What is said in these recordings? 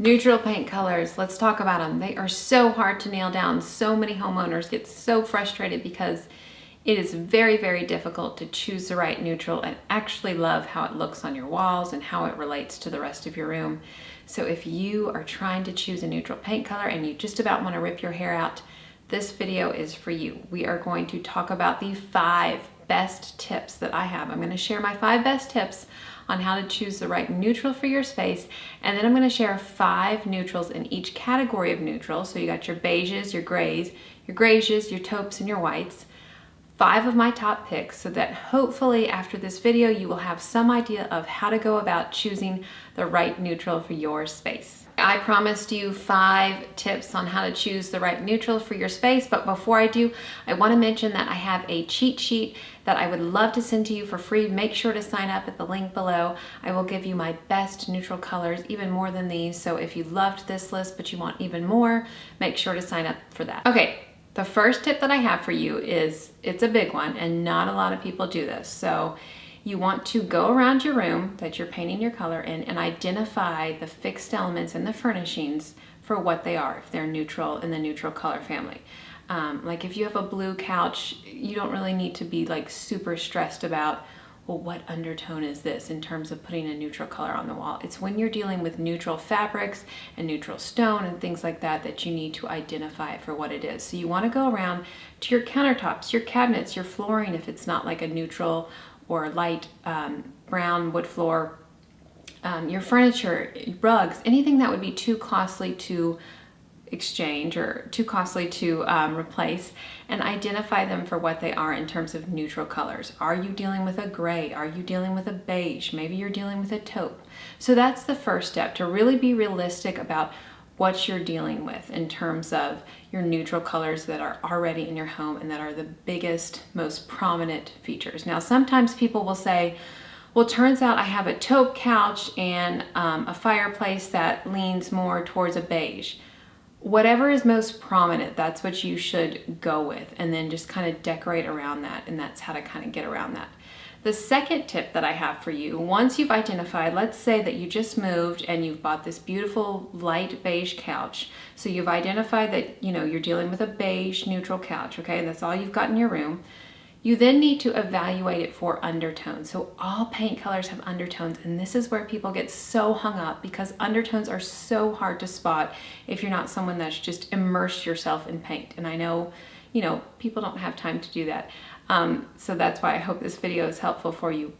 Neutral paint colors, let's talk about them. They are so hard to nail down. So many homeowners get so frustrated because it is very, very difficult to choose the right neutral and actually love how it looks on your walls and how it relates to the rest of your room. So if you are trying to choose a neutral paint color and you just about want to rip your hair out, this video is for you. We are going to talk about the 5 best tips that I have. I'm going to share my 5 best tips on how to choose the right neutral for your space, and then I'm going to share 5 neutrals in each category of neutral. So you got your beiges, your grays, your greiges, your taupes, and your whites. 5 of my top picks, so that hopefully after this video you will have some idea of how to go about choosing the right neutral for your space. I promised you 5 tips on how to choose the right neutral for your space, but before I do, I want to mention that I have a cheat sheet that I would love to send to you for free. Make sure to sign up at the link below. I will give you my best neutral colors, even more than these, so if you loved this list but you want even more, make sure to sign up for that. Okay. The first tip that I have for you is, it's a big one and not a lot of people do this. So you want to go around your room that you're painting your color in and identify the fixed elements and the furnishings for what they are, if they're neutral in the neutral color family. Like if you have a blue couch, you don't really need to be like super stressed about, well, what undertone is this in terms of putting a neutral color on the wall. It's when you're dealing with neutral fabrics and neutral stone and things like that that you need to identify it for what it is. So you want to go around to your countertops, your cabinets, your flooring, if it's not like a neutral or light brown wood floor, your furniture, rugs, anything that would be too costly to exchange or too costly to replace, and identify them for what they are in terms of neutral colors. Are you dealing with a gray? Are you dealing with a beige? Maybe you're dealing with a taupe. So that's the first step, to really be realistic about what you're dealing with in terms of your neutral colors that are already in your home and that are the biggest, most prominent features. Now, sometimes people will say, well, it turns out I have a taupe couch and a fireplace that leans more towards a beige. Whatever is most prominent, that's what you should go with, and then just kind of decorate around that, and that's how to kind of get around that. The second tip that I have for you, once you've identified, let's say that you just moved and you've bought this beautiful light beige couch. So you've identified that, you know, you're dealing with a beige neutral couch, okay? That's all you've got in your room. You then need to evaluate it for undertones. So all paint colors have undertones, and this is where people get so hung up because undertones are so hard to spot if you're not someone that's just immersed yourself in paint. And I know, you know, people don't have time to do that. So that's why I hope this video is helpful for you.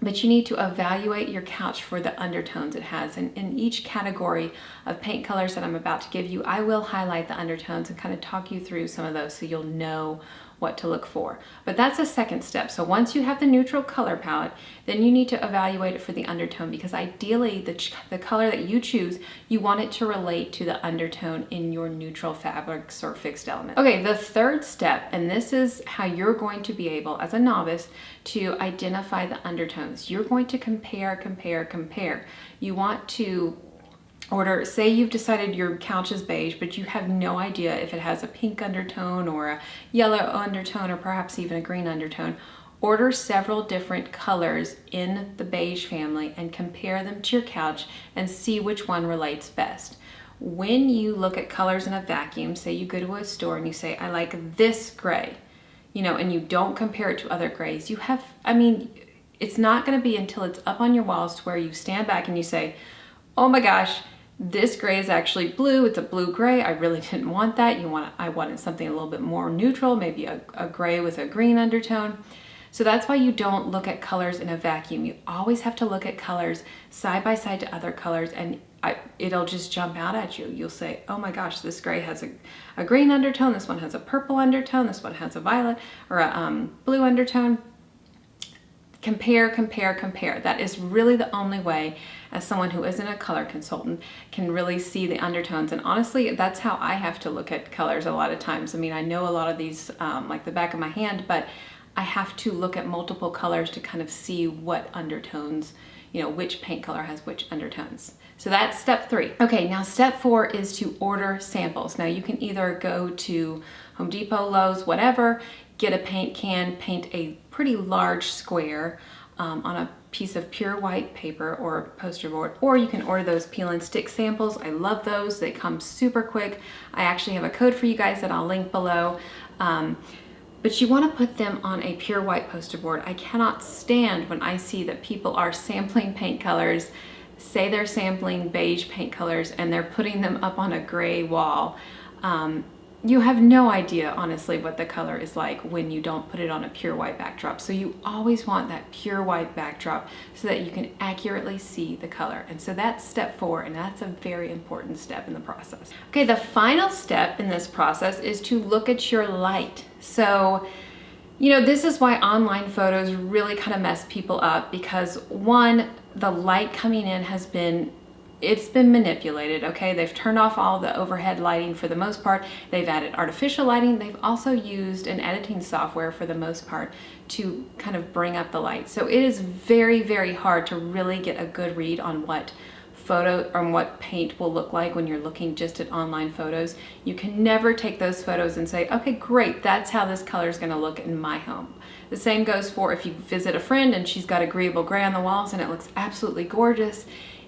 But you need to evaluate your couch for the undertones it has. And in each category of paint colors that I'm about to give you, I will highlight the undertones and kind of talk you through some of those so you'll know what to look for. But that's a second step. So once you have the neutral color palette, then you need to evaluate it for the undertone, because ideally the color that you choose, you want it to relate to the undertone in your neutral fabrics or fixed elements. Okay, the third step, and this is how you're going to be able, as a novice, to identify the undertones. You're going to compare. You want to order, say you've decided your couch is beige, but you have no idea if it has a pink undertone or a yellow undertone or perhaps even a green undertone. Order several different colors in the beige family and compare them to your couch and see which one relates best. When you look at colors in a vacuum, say you go to a store and you say, I like this gray, you know, and you don't compare it to other grays, you have, I mean, it's not going to be until it's up on your walls to where you stand back and you say, oh my gosh, this gray is actually blue. It's a blue gray. I really didn't want that. I wanted something a little bit more neutral, maybe a gray with a green undertone. So that's why you don't look at colors in a vacuum. You always have to look at colors side by side to other colors, and it'll just jump out at you. You'll say, oh my gosh, this gray has a green undertone. This one has a purple undertone. This one has a violet or a blue undertone. Compare. That is really the only way, as someone who isn't a color consultant, can really see the undertones. And honestly, that's how I have to look at colors a lot of times. I mean, I know a lot of these like the back of my hand, but I have to look at multiple colors to kind of see what undertones, you know, which paint color has which undertones. So that's step 3. Okay, now step 4 is to order samples. Now you can either go to Home Depot, Lowe's, whatever, get a paint can, paint a pretty large square on a piece of pure white paper or poster board, or you can order those peel and stick samples. I love those. They come super quick. I actually have a code for you guys that I'll link below. But you want to put them on a pure white poster board. I cannot stand when I see that people are sampling paint colors, say they're sampling beige paint colors, and they're putting them up on a gray wall. You have no idea, honestly, what the color is like when you don't put it on a pure white backdrop. So you always want that pure white backdrop so that you can accurately see the color. And so that's step 4, and that's a very important step in the process. Okay, the final step in this process is to look at your light. So, you know, this is why online photos really kind of mess people up, because one, the light coming in it's been manipulated, okay? They've turned off all the overhead lighting for the most part. They've added artificial lighting. They've also used an editing software for the most part to kind of bring up the light. So it is very, very hard to really get a good read on what paint will look like when you're looking just at online photos. You can never take those photos and say, okay, great, that's how this color is gonna look in my home. The same goes for if you visit a friend and she's got agreeable gray on the walls and it looks absolutely gorgeous.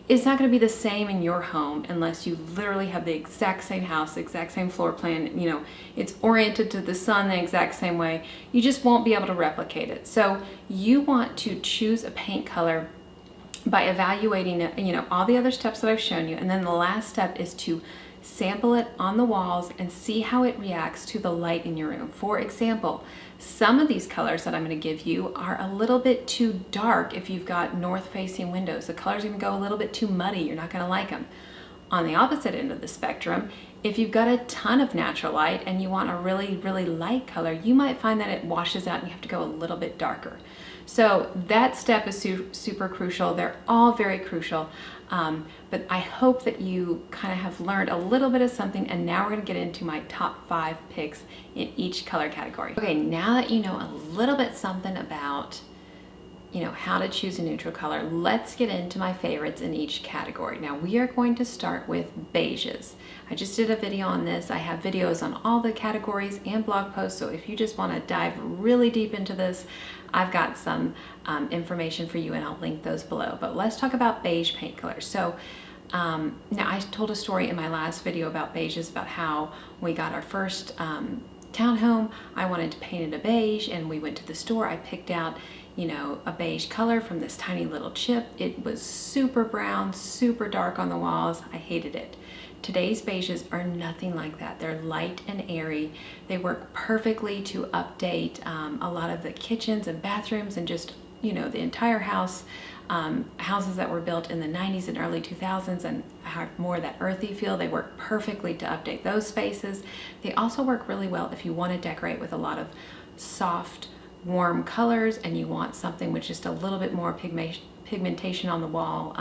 It's not going to be the same in your home unless you literally have the exact same house, the exact same floor plan, you know, it's oriented to the sun the exact same way. You just won't be able to replicate it. So you want to choose a paint color by evaluating it, you know, all the other steps that I've shown you. And then the last step is to sample it on the walls and see how it reacts to the light in your room. For example, some of these colors that I'm going to give you are a little bit too dark if you've got north-facing windows. The color's going to go a little bit too muddy. You're not going to like them. On the opposite end of the spectrum, if you've got a ton of natural light and you want a really, really light color, you might find that it washes out and you have to go a little bit darker. So that step is super crucial. They're all very crucial. But I hope that you kind of have learned a little bit of something, and now we're going to get into my top 5 picks in each color category. Okay, now that you know a little bit something about, you know, how to choose a neutral color, let's get into my favorites in each category. Now we are going to start with beiges. I just did a video on this. I have videos on all the categories and blog posts, so if you just want to dive really deep into this, I've got some information for you and I'll link those below. But let's talk about beige paint colors. So now I told a story in my last video about beiges, about how we got our first townhome. I wanted to paint it a beige and we went to the store. I picked out, you know, a beige color from this tiny little chip. It was super brown, super dark on the walls. I hated it. Today's beiges are nothing like that. They're light and airy. They work perfectly to update a lot of the kitchens and bathrooms and just, you know, the entire house. Houses that were built in the 90s and early 2000s and have more of that earthy feel, they work perfectly to update those spaces. They also work really well if you want to decorate with a lot of soft, warm colors and you want something with just a little bit more pigmentation on the wall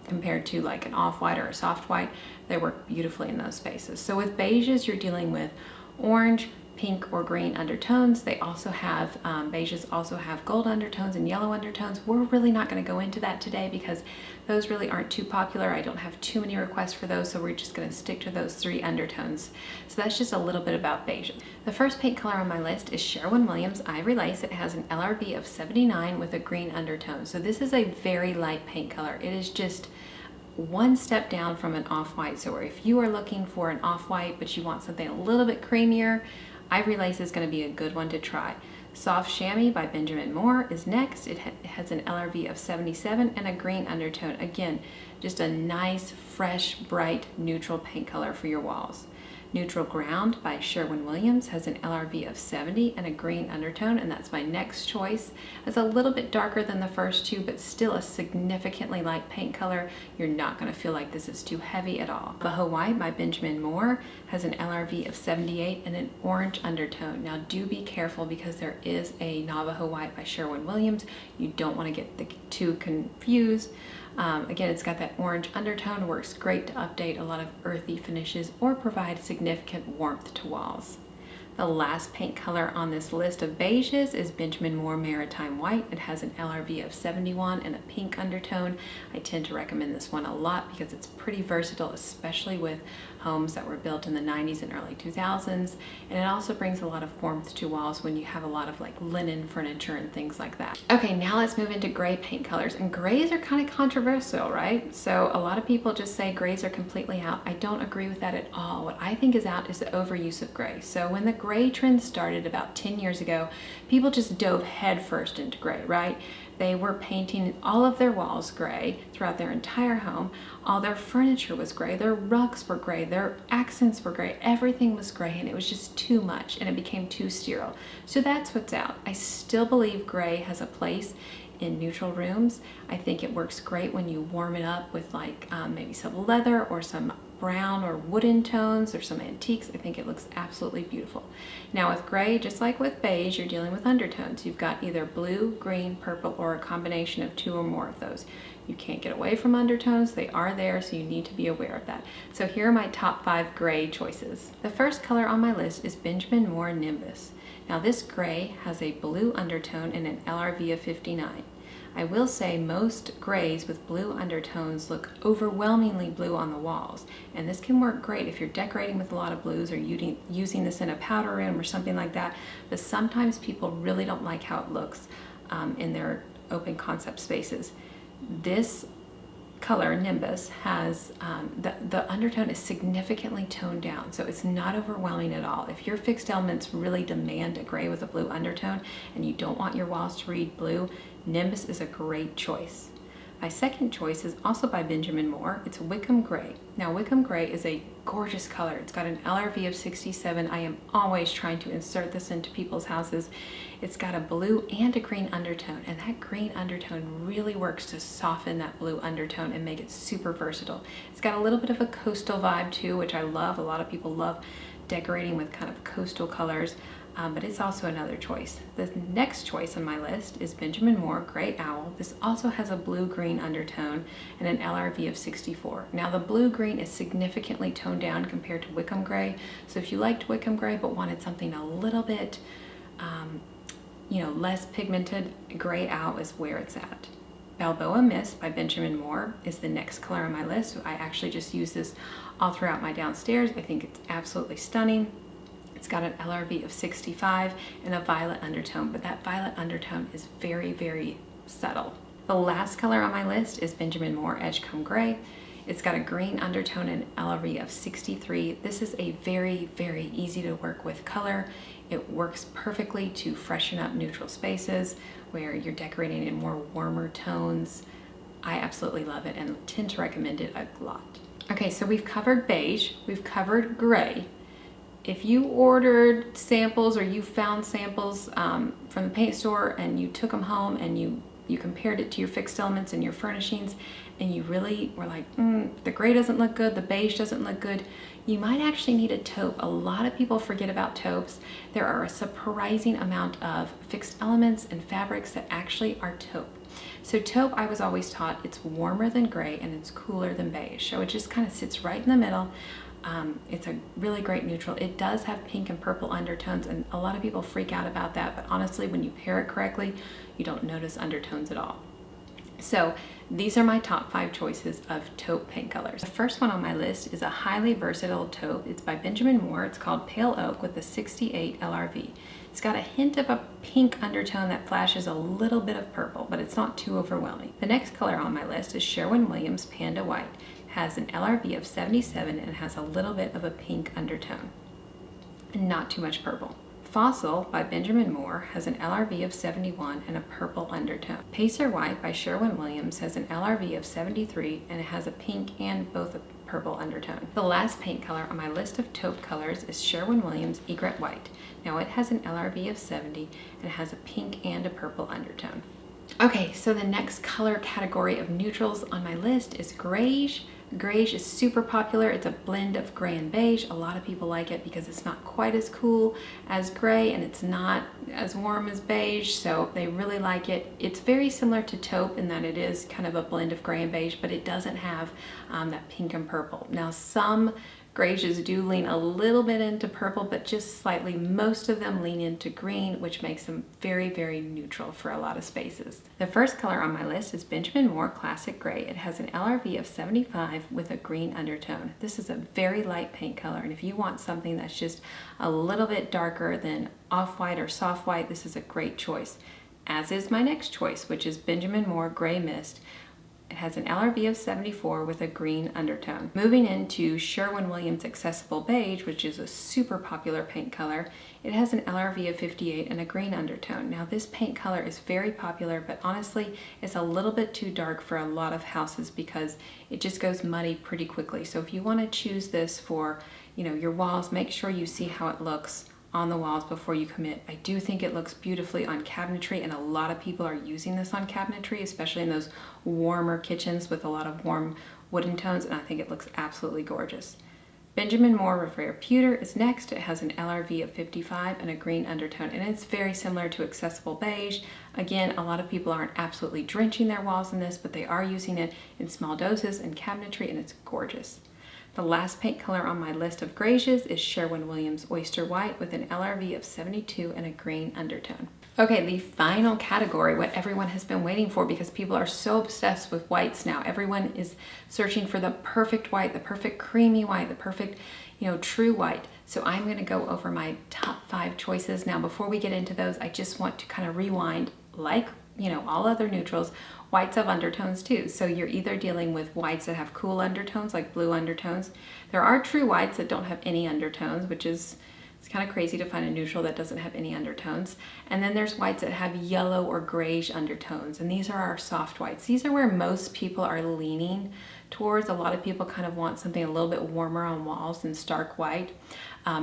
compared to like an off-white or a soft white. They work beautifully in those spaces. So with beiges, you're dealing with orange, pink, or green undertones. They also have, beiges also have gold undertones and yellow undertones. We're really not going to go into that today because those really aren't too popular. I don't have too many requests for those, so we're just going to stick to those 3 undertones. So that's just a little bit about beiges. The first paint color on my list is Sherwin-Williams Ivory Lace. It has an LRB of 79 with a green undertone. So this is a very light paint color. It is just one step down from an off-white. So if you are looking for an off-white but you want something a little bit creamier, Ivory Lace is going to be a good one to try. Soft Chamois by Benjamin Moore is next. It has an LRV of 77 and a green undertone. Again, just a nice, fresh, bright, neutral paint color for your walls. Neutral Ground by Sherwin-Williams has an LRV of 70 and a green undertone, and that's my next choice. It's a little bit darker than the first 2, but still a significantly light paint color. You're not going to feel like this is too heavy at all. Navajo White by Benjamin Moore has an LRV of 78 and an orange undertone. Now do be careful because there is a Navajo White by Sherwin-Williams. You don't want to get the 2 confused. Again, it's got that orange undertone, works great to update a lot of earthy finishes or provide significant warmth to walls. The last paint color on this list of beiges is Benjamin Moore Maritime White. It has an LRV of 71 and a pink undertone. I tend to recommend this one a lot because it's pretty versatile, especially with homes that were built in the 90s and early 2000s. And it also brings a lot of warmth to walls when you have a lot of like linen furniture and things like that. Okay, now let's move into gray paint colors. And grays are kind of controversial, right? So a lot of people just say grays are completely out. I don't agree with that at all. What I think is out is the overuse of gray. So when the gray trend started about 10 years ago, people just dove headfirst into gray, right? They were painting all of their walls gray throughout their entire home. All their furniture was gray, their rugs were gray, their accents were gray, everything was gray, and it was just too much and it became too sterile. So that's what's out. I still believe gray has a place in neutral rooms. I think it works great when you warm it up with like maybe some leather or some brown or wooden tones or some antiques. I think it looks absolutely beautiful. Now with gray, just like with beige, you're dealing with undertones. You've got either blue, green, purple, or a combination of 2 or more of those. You can't get away from undertones. They are there, so you need to be aware of that. So here are my top 5 gray choices. The first color on my list is Benjamin Moore Nimbus. Now this gray has a blue undertone and an LRV of 59. I will say most grays with blue undertones look overwhelmingly blue on the walls, and this can work great if you're decorating with a lot of blues or using this in a powder room or something like that, but sometimes people really don't like how it looks in their open concept spaces. This color, Nimbus, has the undertone is significantly toned down, so it's not overwhelming at all. If your fixed elements really demand a gray with a blue undertone and you don't want your walls to read blue, Nimbus is a great choice. My second choice is also by Benjamin Moore. It's Wickham Gray. Now Wickham Gray is a gorgeous color. It's got an LRV of 67. I am always trying to insert this into people's houses. It's got a blue and a green undertone, and that green undertone really works to soften that blue undertone and make it super versatile. It's got a little bit of a coastal vibe too, which I love. A lot of people love decorating with kind of coastal colors. But it's also another choice. The next choice on my list is Benjamin Moore Gray Owl. This also has a blue-green undertone and an LRV of 64. Now the blue-green is significantly toned down compared to Wickham Gray, so if you liked Wickham Gray but wanted something a little bit less pigmented, Gray Owl is where it's at. Balboa Mist by Benjamin Moore is the next color on my list. I actually just use this all throughout my downstairs. I think it's absolutely stunning. It's got an LRV of 65 and a violet undertone, but that violet undertone is very, very subtle. The last color on my list is Benjamin Moore Edgecombe Gray. It's got a green undertone and LRV of 63. This is a very, very easy to work with color. It works perfectly to freshen up neutral spaces where you're decorating in more warmer tones. I absolutely love it and tend to recommend it a lot. Okay, so we've covered beige, we've covered gray. If you ordered samples or you found samples from the paint store and you took them home and you compared it to your fixed elements and your furnishings and you really were like, the gray doesn't look good, the beige doesn't look good, you might actually need a taupe. A lot of people forget about taupes. There are a surprising amount of fixed elements and fabrics that actually are taupe. So taupe, I was always taught, it's warmer than gray and it's cooler than beige. So it just kind of sits right in the middle. It's a really great neutral. It does have pink and purple undertones, and a lot of people freak out about that, but honestly, when you pair it correctly, you don't notice undertones at all. So these are my top 5 choices of taupe paint colors. The first one on my list is a highly versatile taupe. It's by Benjamin Moore. It's called Pale Oak with a 68 LRV. It's got a hint of a pink undertone that flashes a little bit of purple, but it's not too overwhelming. The next color on my list is Sherwin-Williams Panda White. Has an LRV of 77 and has a little bit of a pink undertone and not too much purple. Fossil by Benjamin Moore has an LRV of 71 and a purple undertone. Pacer White by Sherwin-Williams has an LRV of 73 and it has a pink and both a purple undertone. The last paint color on my list of taupe colors is Sherwin-Williams Egret White. Now it has an LRV of 70 and it has a pink and a purple undertone. Okay, so the next color category of neutrals on my list is greige. Greige is super popular. It's a blend of gray and beige. A lot of people like it because it's not quite as cool as gray and it's not as warm as beige, so they really like it. It's very similar to taupe in that it is kind of a blend of gray and beige, but it doesn't have that pink and purple. Now some Greiges do lean a little bit into purple, but just slightly. Most of them lean into green, which makes them very, very neutral for a lot of spaces. The first color on my list is Benjamin Moore Classic Gray. It has an LRV of 75 with a green undertone. This is a very light paint color, and if you want something that's just a little bit darker than off-white or soft white, this is a great choice. As is my next choice, which is Benjamin Moore Gray Mist. It has an LRV of 74 with a green undertone. Moving into Sherwin-Williams Accessible Beige, which is a super popular paint color, it has an LRV of 58 and a green undertone. Now this paint color is very popular, but honestly, it's a little bit too dark for a lot of houses because it just goes muddy pretty quickly. So if you want to choose this for, your walls, make sure you see how it looks on the walls before you commit. I do think it looks beautifully on cabinetry, and a lot of people are using this on cabinetry, especially in those warmer kitchens with a lot of warm wooden tones, and I think it looks absolutely gorgeous. Benjamin Moore Revere Pewter is next. It has an LRV of 55 and a green undertone, and it's very similar to Accessible Beige. Again, a lot of people aren't absolutely drenching their walls in this, but they are using it in small doses in cabinetry, and it's gorgeous. The last paint color on my list of greiges is Sherwin-Williams Oyster White with an LRV of 72 and a green undertone. Okay, the final category, what everyone has been waiting for because people are so obsessed with whites now. Everyone is searching for the perfect white, the perfect creamy white, the perfect, true white. So I'm gonna go over my top 5 choices. Now, before we get into those, I just want to kind of rewind, like, all other neutrals, whites have undertones too. So you're either dealing with whites that have cool undertones, like blue undertones. There are true whites that don't have any undertones, which is, it's kind of crazy to find a neutral that doesn't have any undertones. And then there's whites that have yellow or greige undertones, and these are our soft whites. These are where most people are leaning towards. A lot of people kind of want something a little bit warmer on walls than stark white.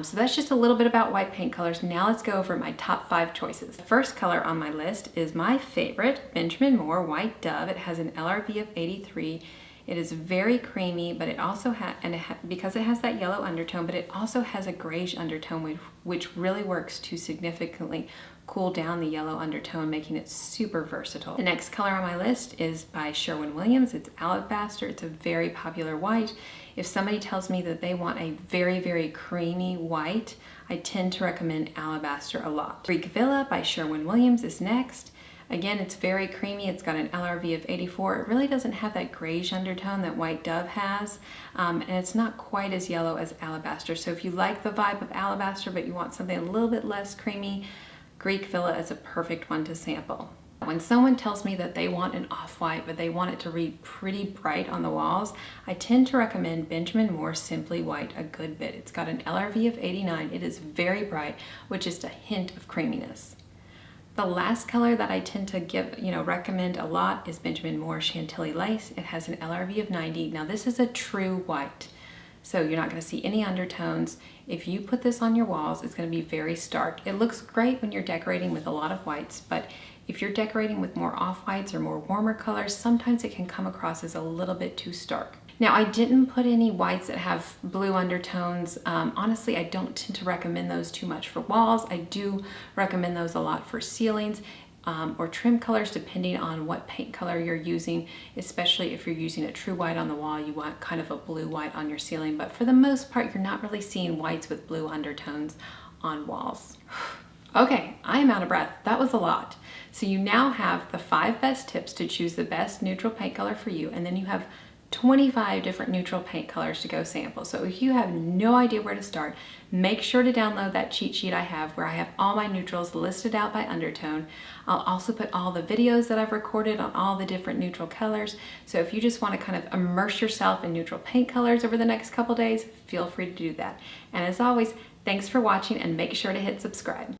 So that's just a little bit about white paint colors. Now let's go over my top 5 choices. The first color on my list is my favorite, Benjamin Moore White Dove. It has an LRV of 83. It is very creamy, but it also has, because it has that yellow undertone, but it also has a greige undertone, which really works to significantly cool down the yellow undertone, making it super versatile. The next color on my list is by Sherwin-Williams. It's Alabaster. It's a very popular white. If somebody tells me that they want a very, very creamy white, I tend to recommend Alabaster a lot. Greek Villa by Sherwin-Williams is next. Again, it's very creamy. It's got an LRV of 84. It really doesn't have that greige undertone that White Dove has, and it's not quite as yellow as Alabaster. So if you like the vibe of Alabaster, but you want something a little bit less creamy, Greek Villa is a perfect one to sample. When someone tells me that they want an off-white, but they want it to read pretty bright on the walls, I tend to recommend Benjamin Moore Simply White a good bit. It's got an LRV of 89. It is very bright, with just a hint of creaminess. The last color that I tend to recommend a lot is Benjamin Moore Chantilly Lace. It has an LRV of 90. Now this is a true white, so you're not going to see any undertones. If you put this on your walls, it's going to be very stark. It looks great when you're decorating with a lot of whites, but if you're decorating with more off-whites or more warmer colors, sometimes it can come across as a little bit too stark. Now, I didn't put any whites that have blue undertones. Honestly, I don't tend to recommend those too much for walls. I do recommend those a lot for ceilings or trim colors, depending on what paint color you're using, especially if you're using a true white on the wall, you want kind of a blue white on your ceiling. But for the most part, you're not really seeing whites with blue undertones on walls. Okay, I am out of breath. That was a lot. So you now have the 5 best tips to choose the best neutral paint color for you, and then you have 25 different neutral paint colors to go sample. So if you have no idea where to start, make sure to download that cheat sheet I have where I have all my neutrals listed out by undertone. I'll also put all the videos that I've recorded on all the different neutral colors. So if you just want to kind of immerse yourself in neutral paint colors over the next couple days, feel free to do that. And as always, thanks for watching, and make sure to hit subscribe.